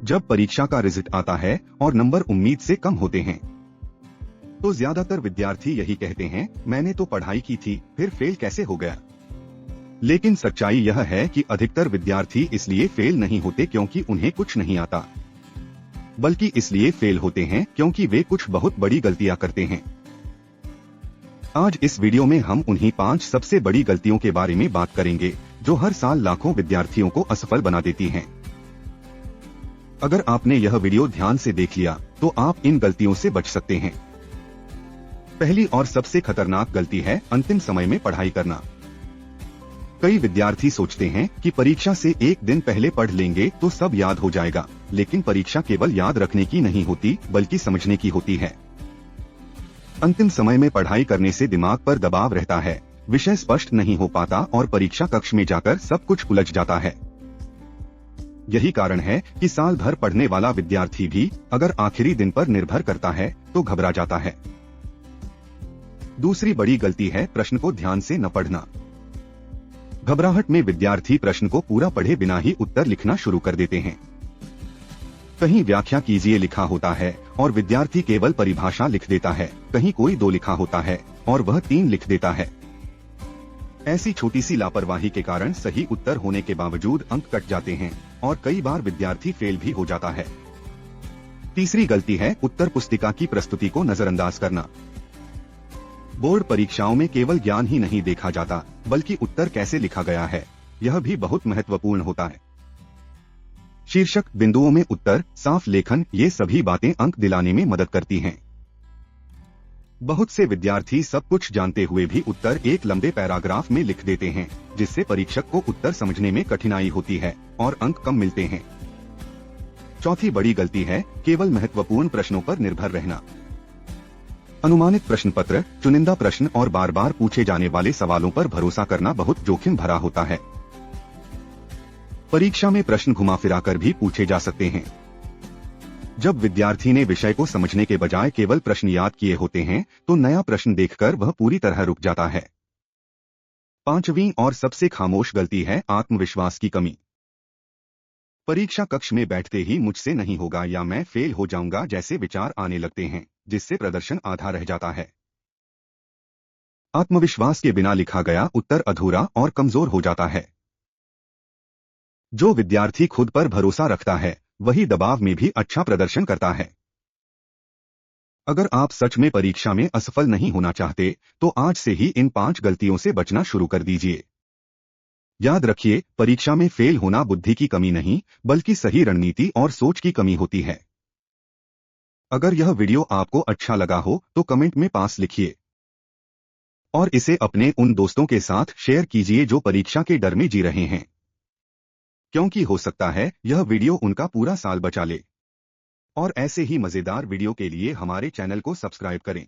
जब परीक्षा का रिजल्ट आता है और नंबर उम्मीद से कम होते हैं तो ज्यादातर विद्यार्थी यही कहते हैं, मैंने तो पढ़ाई की थी, फिर फेल कैसे हो गया। लेकिन सच्चाई यह है कि अधिकतर विद्यार्थी इसलिए फेल नहीं होते क्योंकि उन्हें कुछ नहीं आता, बल्कि इसलिए फेल होते हैं क्योंकि वे कुछ बहुत बड़ी गलतियां करते हैं। आज इस वीडियो में हम उन्हीं 5 सबसे बड़ी गलतियों के बारे में बात करेंगे जो हर साल लाखों विद्यार्थियों को असफल बना देती हैं। अगर आपने यह वीडियो ध्यान से देख लिया तो आप इन गलतियों से बच सकते हैं। पहली और सबसे खतरनाक गलती है अंतिम समय में पढ़ाई करना। कई विद्यार्थी सोचते हैं कि परीक्षा से एक दिन पहले पढ़ लेंगे तो सब याद हो जाएगा, लेकिन परीक्षा केवल याद रखने की नहीं होती बल्कि समझने की होती है। अंतिम समय में पढ़ाई करने से दिमाग पर दबाव रहता है, विषय स्पष्ट नहीं हो पाता और परीक्षा कक्ष में जाकर सब कुछ उलझ जाता है। यही कारण है कि साल भर पढ़ने वाला विद्यार्थी भी अगर आखिरी दिन पर निर्भर करता है तो घबरा जाता है। दूसरी बड़ी गलती है प्रश्न को ध्यान से न पढ़ना। घबराहट में विद्यार्थी प्रश्न को पूरा पढ़े बिना ही उत्तर लिखना शुरू कर देते हैं। कहीं व्याख्या कीजिए लिखा होता है और विद्यार्थी केवल परिभाषा लिख देता है, कहीं कोई 2 लिखा होता है और वह 3 लिख देता है। ऐसी छोटी सी लापरवाही के कारण सही उत्तर होने के बावजूद अंक कट जाते हैं और कई बार विद्यार्थी फेल भी हो जाता है। तीसरी गलती है उत्तर पुस्तिका की प्रस्तुति को नजरअंदाज करना। बोर्ड परीक्षाओं में केवल ज्ञान ही नहीं देखा जाता बल्कि उत्तर कैसे लिखा गया है, यह भी बहुत महत्वपूर्ण होता है। शीर्षक, बिंदुओं में उत्तर, साफ लेखन, ये सभी बातें अंक दिलाने में मदद करती हैं। बहुत से विद्यार्थी सब कुछ जानते हुए भी उत्तर एक लंबे पैराग्राफ में लिख देते हैं, जिससे परीक्षक को उत्तर समझने में कठिनाई होती है और अंक कम मिलते हैं। चौथी बड़ी गलती है केवल महत्वपूर्ण प्रश्नों पर निर्भर रहना। अनुमानित प्रश्न पत्र, चुनिंदा प्रश्न और बार बार पूछे जाने वाले सवालों पर भरोसा करना बहुत जोखिम भरा होता है। परीक्षा में प्रश्न घुमा फिरा कर भी पूछे जा सकते हैं। जब विद्यार्थी ने विषय को समझने के बजाय केवल प्रश्न याद किए होते हैं तो नया प्रश्न देखकर वह पूरी तरह रुक जाता है। पांचवी और सबसे खामोश गलती है आत्मविश्वास की कमी। परीक्षा कक्ष में बैठते ही मुझसे नहीं होगा या मैं फेल हो जाऊंगा जैसे विचार आने लगते हैं, जिससे प्रदर्शन आधा रह जाता है। आत्मविश्वास के बिना लिखा गया उत्तर अधूरा और कमजोर हो जाता है। जो विद्यार्थी खुद पर भरोसा रखता है वही दबाव में भी अच्छा प्रदर्शन करता है। अगर आप सच में परीक्षा में असफल नहीं होना चाहते तो आज से ही इन 5 गलतियों से बचना शुरू कर दीजिए। याद रखिए, परीक्षा में फेल होना बुद्धि की कमी नहीं बल्कि सही रणनीति और सोच की कमी होती है। अगर यह वीडियो आपको अच्छा लगा हो तो कमेंट में पास लिखिए और इसे अपने उन दोस्तों के साथ शेयर कीजिए जो परीक्षा के डर में जी रहे हैं, क्योंकि हो सकता है यह वीडियो उनका पूरा साल बचा ले। और ऐसे ही मजेदार वीडियो के लिए हमारे चैनल को सब्सक्राइब करें।